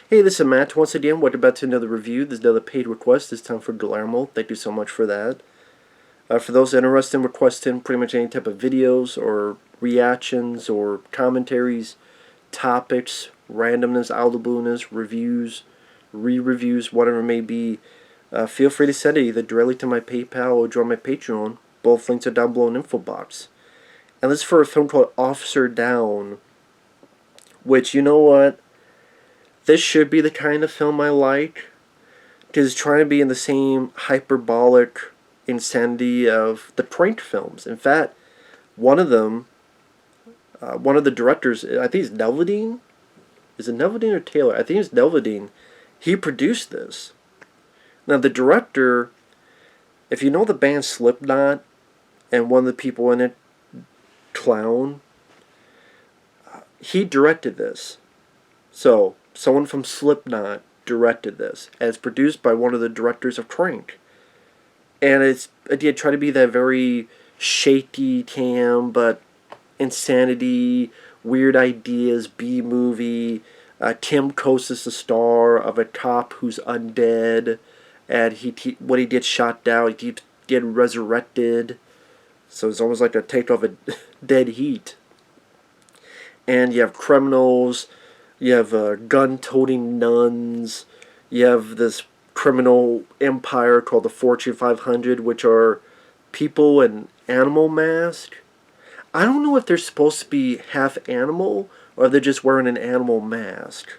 Hey, this is Matt once again. Welcome back to another review. This is another paid request. This time for Guillermo. Thank you so much for that. For those interested in requesting pretty much any type of videos or reactions or commentaries, topics, randomness, out of the blueness, reviews, re-reviews, whatever it may be, feel free to send it either directly to my PayPal or join my Patreon. Both links are down below in the info box. And this is for a film called Officer Downe, which, you know what? This should be the kind of film I like, because it's trying to be in the same hyperbolic insanity of the prank films. In fact, one of them, one of the directors, I think it's Neveldine. Is it Neveldine or Taylor? I think it's Neveldine. He produced this. Now the director, if you know the band Slipknot, and one of the people in it, Clown, he directed this. So, someone from Slipknot directed this, and it's produced by one of the directors of Crank. And it did try to be that very shaky cam, but insanity, weird ideas, B-movie. Tim Coates is the star of a cop who's undead, and when he gets shot down, he get resurrected. So it's almost like a take off a dead heat. And you have criminals. You have gun-toting nuns. You have this criminal empire called the Fortune 500, which are people in animal masks. I don't know if they're supposed to be half animal or they're just wearing an animal mask.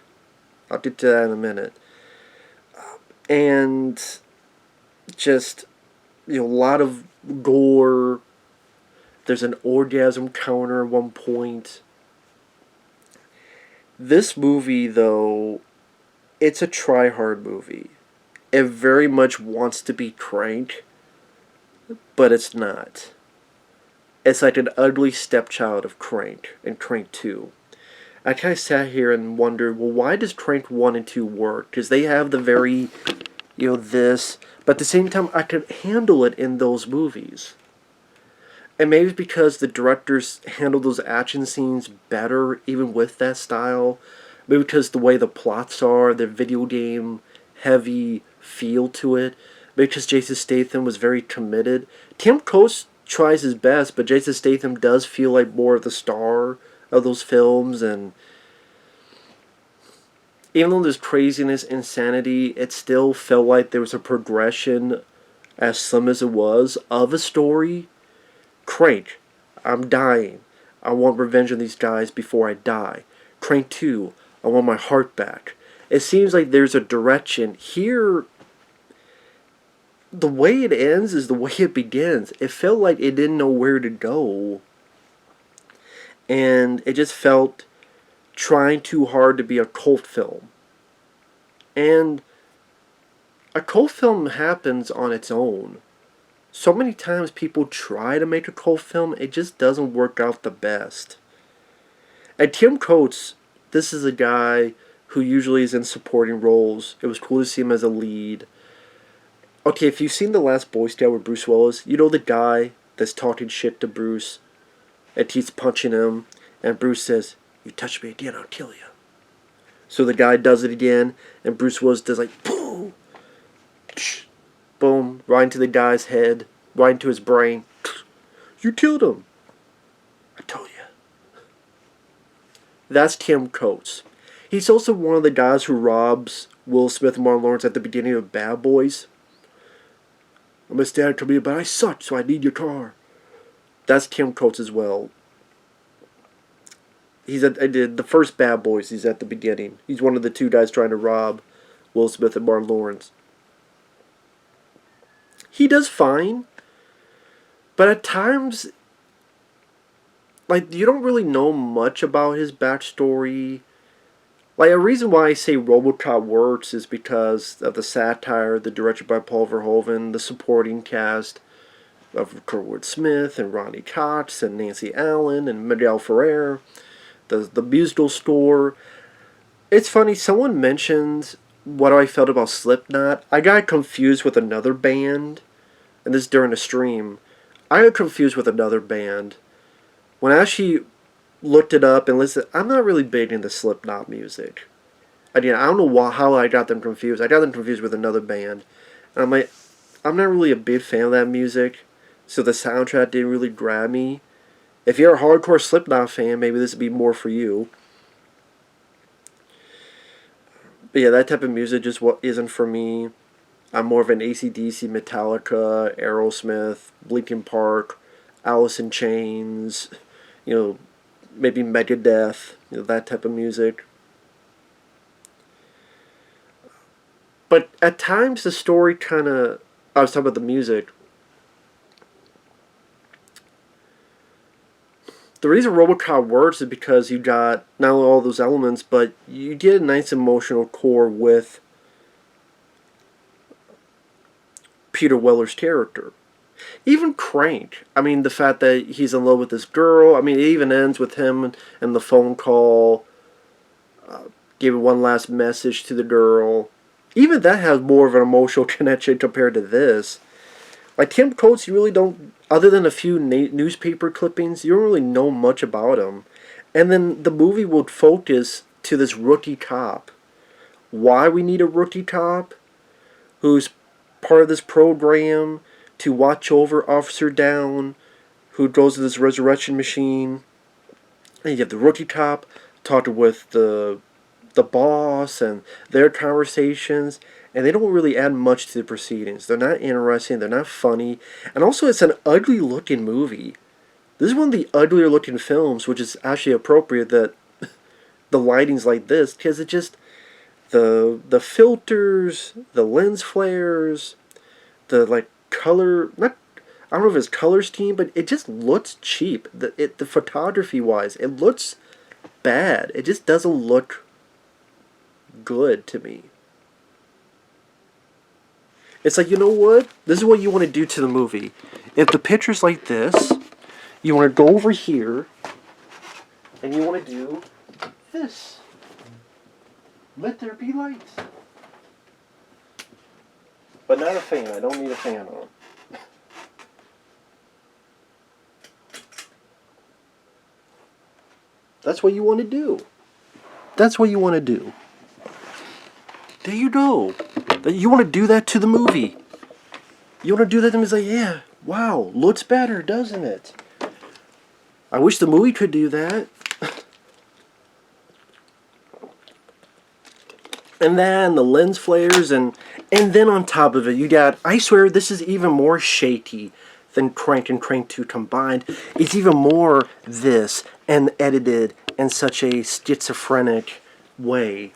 I'll get to that in a minute. And just, a lot of gore. There's an orgasm counter at one point. This movie, though, it's a try-hard movie. It very much wants to be Crank, but it's not. It's like an ugly stepchild of Crank and Crank 2. I kind of sat here and wondered, well, why does Crank 1 and 2 work? Because they have the very, this, but at the same time, I could handle it in those movies. And maybe it's because the directors handle those action scenes better, even with that style. Maybe because the way the plots are, the video game heavy feel to it. Maybe because Jason Statham was very committed. Tim Coates tries his best, but Jason Statham does feel like more of the star of those films. And even though there's craziness, insanity, it still felt like there was a progression, as slim as it was, of a story. Crank, I'm dying. I want revenge on these guys before I die. Crank 2, I want my heart back. It seems like there's a direction. Here, the way it ends is the way it begins. It felt like it didn't know where to go. And it just felt trying too hard to be a cult film. And a cult film happens on its own. So many times people try to make a cult film, it just doesn't work out the best. And Tim Coates, this is a guy who usually is in supporting roles. It was cool to see him as a lead. Okay, if you've seen The Last Boy Scout with Bruce Willis, you know the guy that's talking shit to Bruce, and he's punching him, and Bruce says, "You touch me again, I'll kill you." So the guy does it again, and Bruce Willis does like, boom! Boom, right into the guy's head, right into his brain. You killed him. I told you. That's Tim Coates. He's also one of the guys who robs Will Smith and Martin Lawrence at the beginning of Bad Boys. My dad told me, but I suck, so I need your car. That's Tim Coates as well. I did the first Bad Boys. He's at the beginning. He's one of the two guys trying to rob Will Smith and Martin Lawrence. He does fine, but at times, you don't really know much about his backstory. A reason why I say RoboCop works is because of the satire, the direction by Paul Verhoeven, the supporting cast of Kurtwood Smith and Ronnie Cox and Nancy Allen and Miguel Ferrer, the musical score. It's funny, someone mentioned what I felt about Slipknot. I got confused with another band, and this is during a stream. I got confused with another band. When I actually looked it up and listened, I'm not really big into Slipknot music. Again, I don't know how I got them confused. I got them confused with another band. And I'm like, I'm not really a big fan of that music, so the soundtrack didn't really grab me. If you're a hardcore Slipknot fan, maybe this would be more for you. But yeah, that type of music just isn't for me. I'm more of an AC/DC, Metallica, Aerosmith, Linkin Park, Alice in Chains, you know, maybe Megadeth, that type of music. But at times the story kind of, I was talking about the music. The reason RoboCop works is because you got not only all those elements, but you get a nice emotional core with Peter Weller's character. Even Crank, I mean, the fact that he's in love with this girl, I mean, it even ends with him and the phone call, giving one last message to the girl. Even that has more of an emotional connection compared to this. Like, Tim Coates, you really don't, other than a few newspaper clippings, you don't really know much about him. And then the movie would focus to this rookie cop. Why we need a rookie cop who's part of this program to watch over Officer Downe, who goes to this resurrection machine. And you have the rookie cop talking with the boss and their conversations, and they don't really add much to the proceedings. They're not interesting, they're not funny, and also it's an ugly looking movie. This is one of the uglier looking films, which is actually appropriate that the lighting's like this, because it just, the filters, the lens flares, the like color, not, I don't know if it's color scheme, but it just looks cheap. The photography wise, it looks bad. It just doesn't look good to me. It's like, you know what? This is what you want to do to the movie. If the picture's like this, you want to go over here, and you want to do this. Let there be light. But not a fan. I don't need a fan on. That's what you want to do. That's what you want to do. There you go. You want to do that to the movie. You want to do that to them. It's like, yeah, wow, looks better, doesn't it? I wish the movie could do that. And then the lens flares, and then on top of it, you got, I swear this is even more shaky than Crank and Crank 2 combined. It's even more this, and edited in such a schizophrenic way.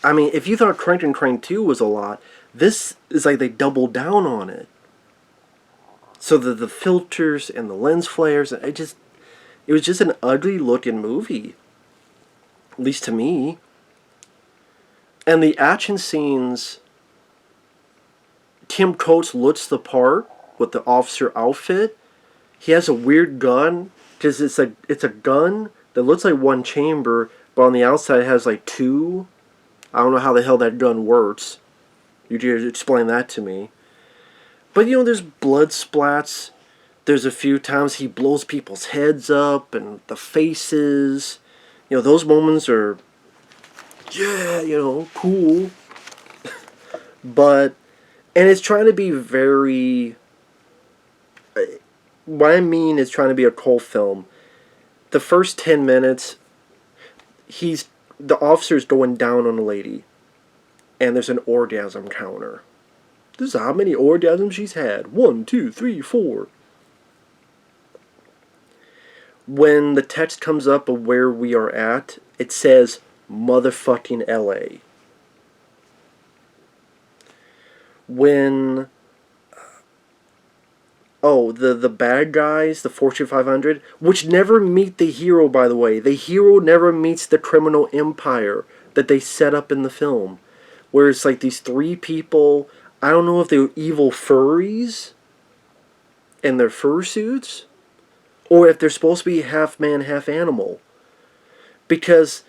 I mean, if you thought Crank and Crank 2 was a lot, this is like they doubled down on it. So the filters and the lens flares, it was just an ugly looking movie. At least to me. And the action scenes, Tim Coates looks the part with the officer outfit. He has a weird gun, because it's a gun that looks like one chamber, but on the outside it has like two. I don't know how the hell that gun works. You can explain that to me. But you know, there's blood splats. There's a few times he blows people's heads up and the faces. You know, those moments are, yeah, you know, cool. But, and it's trying to be very, what I mean is trying to be a cult film. The first 10 minutes, the officer's going down on a lady, and there's an orgasm counter. This is how many orgasms she's had. 1, 2, 3, 4. When the text comes up of where we are at, it says motherfucking LA. When the bad guys, the Fortune 500, which never meet the hero, by the way. The hero never meets the criminal empire that they set up in the film. Where it's like these three people, I don't know if they were evil furries in their fursuits, or if they're supposed to be half man, half animal. Because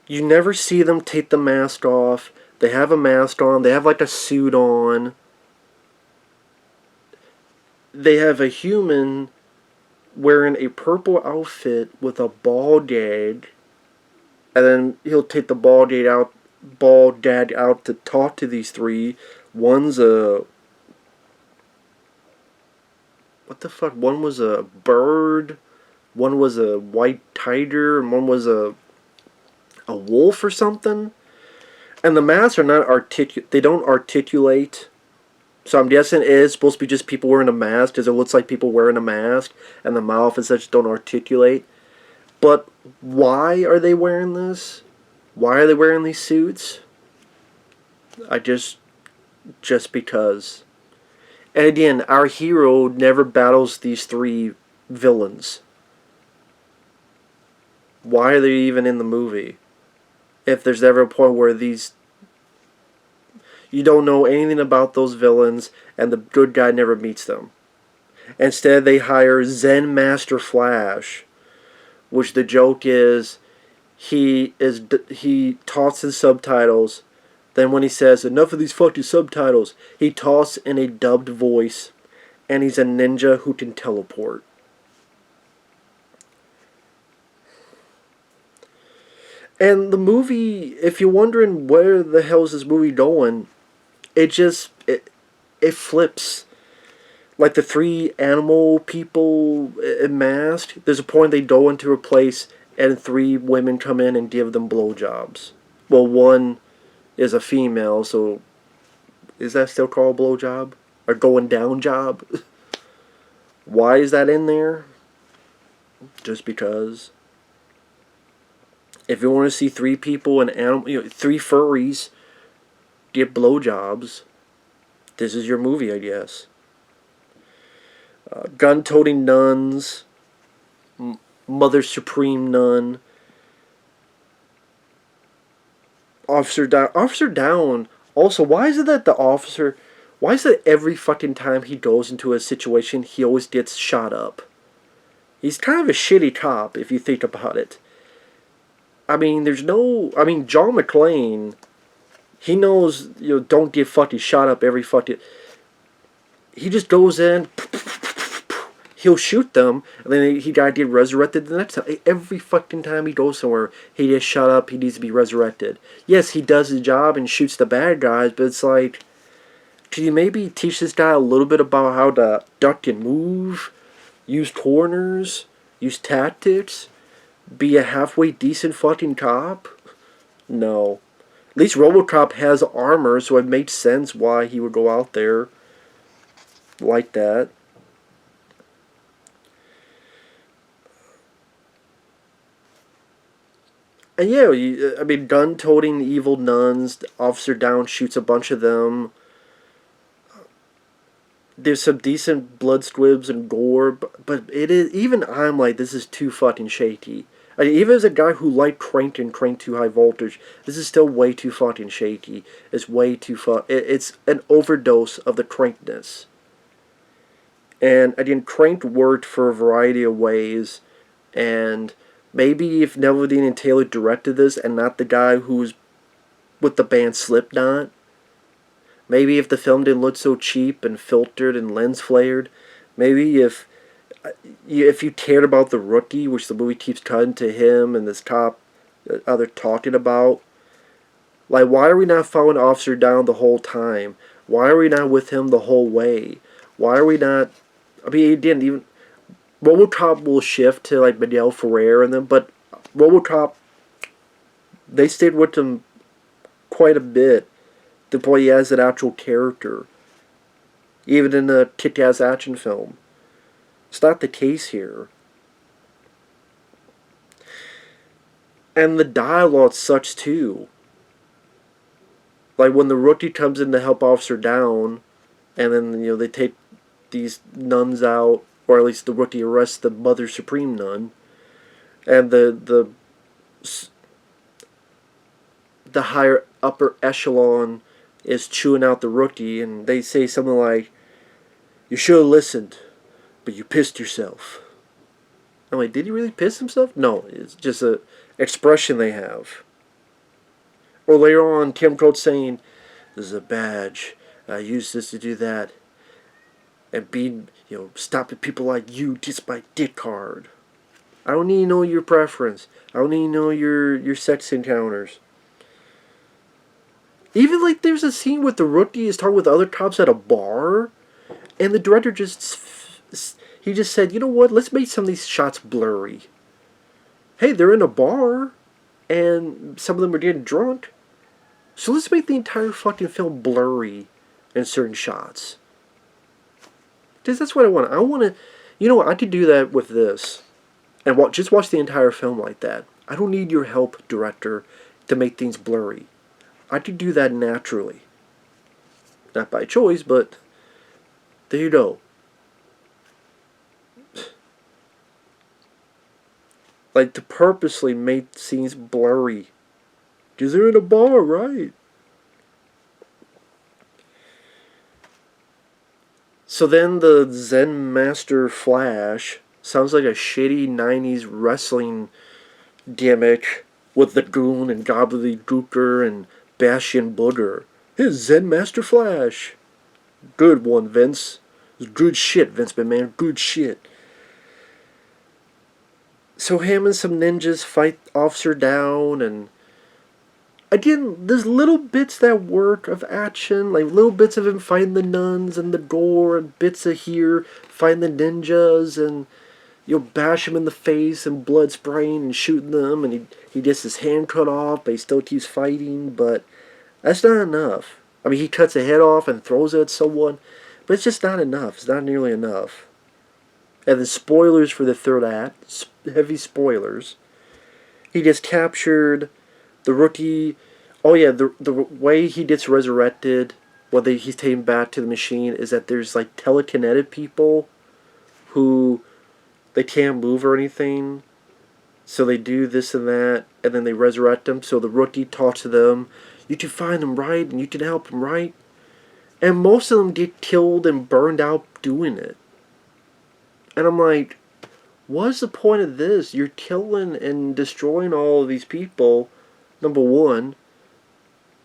you never see them take the mask off. They have a mask on, they have like a suit on. They have a human wearing a purple outfit with a ball gag, and then he'll take the ball gag out bald dad out to talk to these three. One's a... What the fuck? One was a bird, one was a white tiger, and one was a wolf or something. And the masks are not they don't articulate. So I'm guessing it is supposed to be just people wearing a mask, because it looks like people wearing a mask, and the mouth and such don't articulate. But why are they wearing this? Why are they wearing these suits? Just because. And again, our hero never battles these three villains. Why are they even in the movie? If there's ever a point where these... You don't know anything about those villains, and the good guy never meets them. Instead, they hire Zen Master Flash, which the joke is he talks in subtitles. Then when he says, enough of these fucking subtitles, he talks in a dubbed voice, and he's a ninja who can teleport. And the movie, if you're wondering where the hell is this movie going, it flips. Like the three animal people masked, there's a point they go into a place and three women come in and give them blowjobs. Well, one is a female, so is that still called a blowjob? Or going down job? Why is that in there? Just because. If you want to see three people and three furries get blowjobs, this is your movie, I guess. Gun-toting nuns, Mother Supreme Nun, Officer Downe. Also, why is it that why is it every fucking time he goes into a situation, he always gets shot up? He's kind of a shitty cop, if you think about it. John McClane, he knows, don't get fucking shot up every fucking... He just goes in, he'll shoot them, and then he gotta get resurrected the next time. Every fucking time he goes somewhere, he gets shot up, he needs to be resurrected. Yes, he does his job and shoots the bad guys, but it's like, could you maybe teach this guy a little bit about how to duck and move, use corners, use tactics, be a halfway decent fucking cop? No. At least RoboCop has armor, so it makes sense why he would go out there like that. And yeah, gun-toting evil nuns, Officer Downe shoots a bunch of them. There's some decent blood squibs and gore, but it is, even I'm like, this is too fucking shaky. Even as a guy who liked Crank and Crank 2 High Voltage, this is still way too fucking shaky. It's way too it's an overdose of the crankness. And again, Crank worked for a variety of ways, and maybe if Neveldine and Taylor directed this and not the guy who's with the band Slipknot, maybe if the film didn't look so cheap and filtered and lens flared, maybe if you cared about the rookie, which the movie keeps cutting to him and this cop they're talking about, like, why are we not following Officer Downe the whole time? Why are we not with him the whole way? Why are we not... he didn't even... RoboCop will shift to, like, Miguel Ferrer and them, but RoboCop, they stayed with him quite a bit. The point he has an actual character. Even in a kick-ass action film. It's not the case here. And the dialogue sucks too. Like when the rookie comes in to help Officer Downe, and then they take these nuns out, or at least the rookie arrests the Mother Supreme Nun, and the higher upper echelon is chewing out the rookie, and they say something like, "You should have listened, but you pissed yourself." I'm like, did he really piss himself? No, it's just a expression they have. Or later on, Tim Coates saying, "This is a badge. I use this to do that. And being, stopping people like you just by dick hard. I don't need to know your preference. I don't need to know your sex encounters." Even like there's a scene with the rookie is talking with other cops at a bar, and the director he just said, you know what? Let's make some of these shots blurry. Hey, they're in a bar, and some of them are getting drunk. So let's make the entire fucking film blurry in certain shots. Because that's what I want. I want to, you know what? I could do that with this, and just watch the entire film like that. I don't need your help, director, to make things blurry. I could do that naturally. Not by choice, but there you go. Like, to purposely make scenes blurry. Because they're in a bar, right? So then the Zen Master Flash sounds like a shitty 90s wrestling gimmick with the Goon and Gobbledygooker and Bastion Booger. Here's Zen Master Flash. Good one, Vince. Good shit, Vince McMahon. Good shit. So him and some ninjas fight Officer Downe, and again, there's little bits that work of action, like little bits of him fighting the nuns and the gore, and bits of here fighting the ninjas, and you'll bash him in the face and blood spraying and shooting them, and he gets his hand cut off, but he still keeps fighting. But that's not enough. I mean, he cuts a head off and throws it at someone, but it's just not enough. It's not nearly enough. And the spoilers for the third act, heavy spoilers. He gets captured. The rookie, oh yeah, the way he gets resurrected, whether he's taken back to the machine, is that there's like telekinetic people who they can't move or anything, so they do this and that, and then they resurrect them. So the rookie talks to them. You can find them, right? And you can help them, right? And most of them get killed and burned out doing it. And I'm like, what's the point of this? You're killing and destroying all of these people, number one.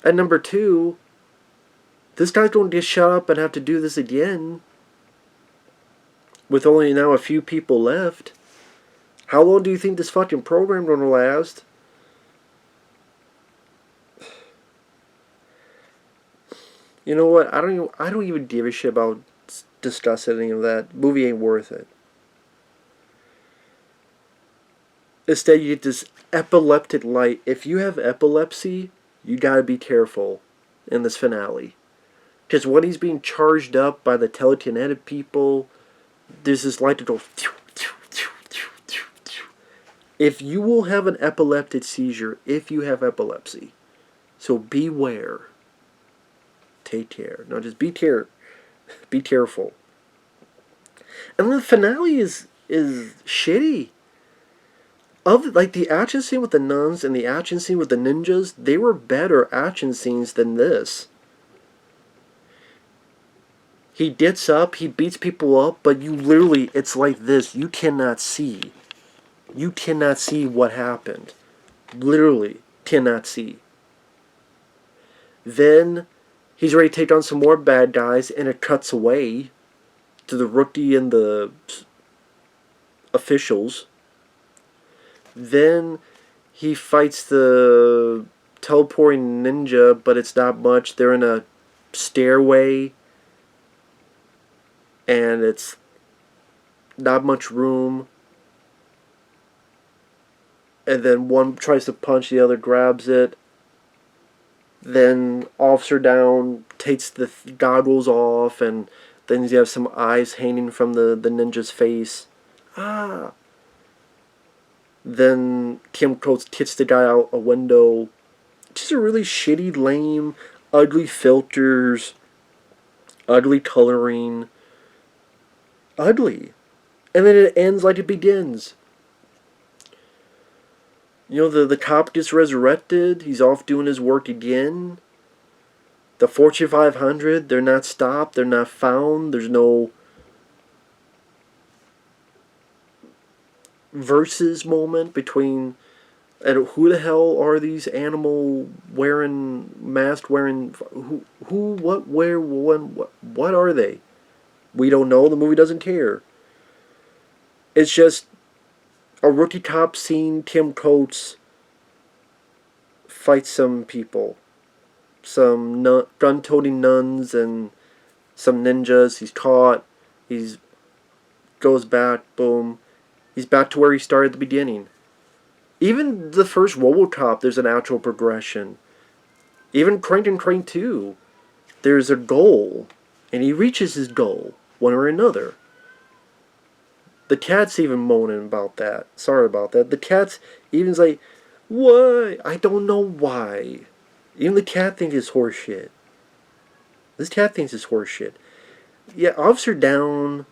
And number two, this guy's going to get shut up and have to do this again. With only now a few people left. How long do you think this fucking program going to last? You know what? I don't even give a shit about discussing any of that. Movie ain't worth it. Instead, you get this epileptic light. If you have epilepsy, you gotta be careful in this finale. Because when he's being charged up by the telekinetic people, there's this light that goes. If you will have an epileptic seizure, if you have epilepsy. So beware. Take care. No, just be careful. And the finale is shitty. Like the action scene with the nuns and the action scene with the ninjas, they were better action scenes than this. He gets up, he beats people up, but you literally, it's like this. You cannot see. You cannot see what happened. Literally cannot see. Then he's ready to take on some more bad guys, and it cuts away to the rookie and the officials. Then he fights the teleporting ninja, but it's not much. They're in a stairway, and it's not much room. And then one tries to punch, the other grabs it. Then Officer Downe takes the goggles off, and then you have some eyes hanging from the ninja's face. Ah! Then Kim Coates kicks the guy out a window. Just a really shitty, lame, ugly filters, ugly coloring. Ugly. And then it ends like it begins. You know, the cop gets resurrected. He's off doing his work again. The Fortune 500, they're not stopped. They're not found. There's no versus moment between, and who the hell are these animal wearing, mask wearing, who, what, where, when, what are they? We don't know. The movie doesn't care. It's just a rookie cop seeing Kim Coates fight some people. some gun-toting nuns and some ninjas. He's caught. He's goes back. Boom. He's back to where he started at the beginning. Even the first RoboCop, there's an actual progression. Even Crank and Crank 2, there's a goal, and he reaches his goal, one or another. The cat's even moaning about that. Sorry about that. The cat's even's like, why? I don't know why. Even the cat thinks it's horseshit. This cat thinks it's horseshit. Yeah, Officer Downe,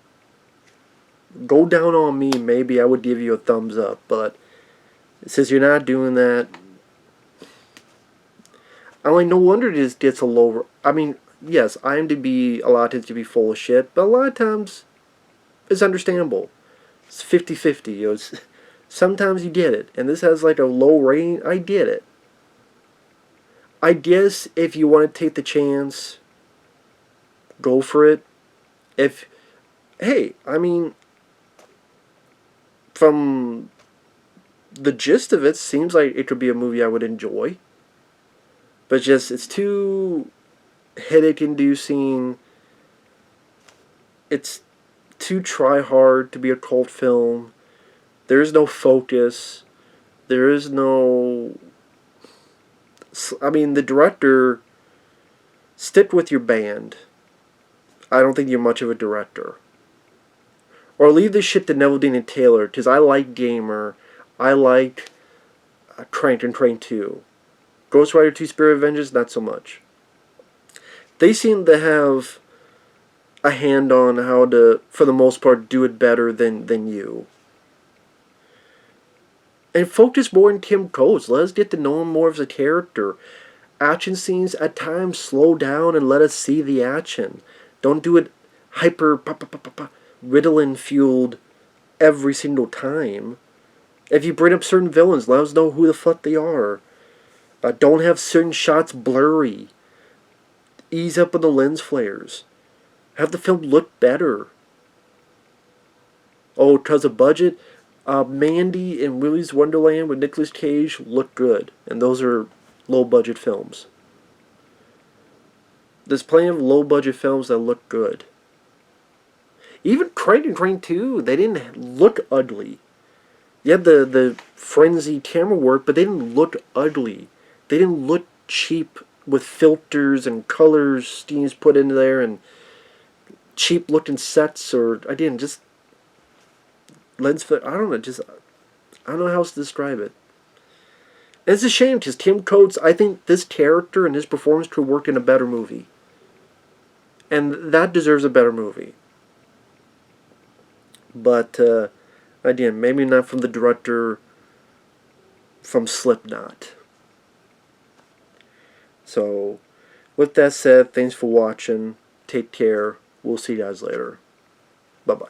go down on me, maybe I would give you a thumbs up, but since you're not doing that, I mean, no wonder this gets a low. I mean, yes, IMDb a lot of times to be full of shit, but a lot of times it's understandable. It's 50-50. You know, sometimes you get it, and this has like a low rating. I get it. I guess if you want to take the chance, go for it. Hey, I mean, from the gist of it, seems like it could be a movie I would enjoy. But just, it's too headache-inducing. It's too try-hard to be a cult film. There is no focus. There is no... I mean, the director... Stick with your band. I don't think you're much of a director. Or leave this shit to Neveldine and Taylor, because I like Gamer. I like Crank and Crank 2. Ghost Rider 2 Spirit of Vengeance, not so much. They seem to have a hand on how to, for the most part, do it better than you. And focus more on Tim Coates. Let us get to know him more as a character. Action scenes, at times, slow down and let us see the action. Don't do it hyper, Ritalin-fueled every single time. If you bring up certain villains, let us know who the fuck they are. Don't have certain shots blurry. Ease up on the lens flares. Have the film look better. Oh, because of budget? Mandy and Willy's Wonderland with Nicolas Cage look good. And those are low-budget films. There's plenty of low-budget films that look good. Even Crank and Crank 2, they didn't look ugly. You had the frenzy camera work, but they didn't look ugly. They didn't look cheap with filters and color schemes put into there and cheap looking sets, or again, just lens fit. I don't know, I don't know how else to describe it. And it's a shame because Tim Coates, I think this character and his performance could work in a better movie. And that deserves a better movie. But, again, maybe not from the director from Slipknot. So, with that said, thanks for watching. Take care. We'll see you guys later. Bye-bye.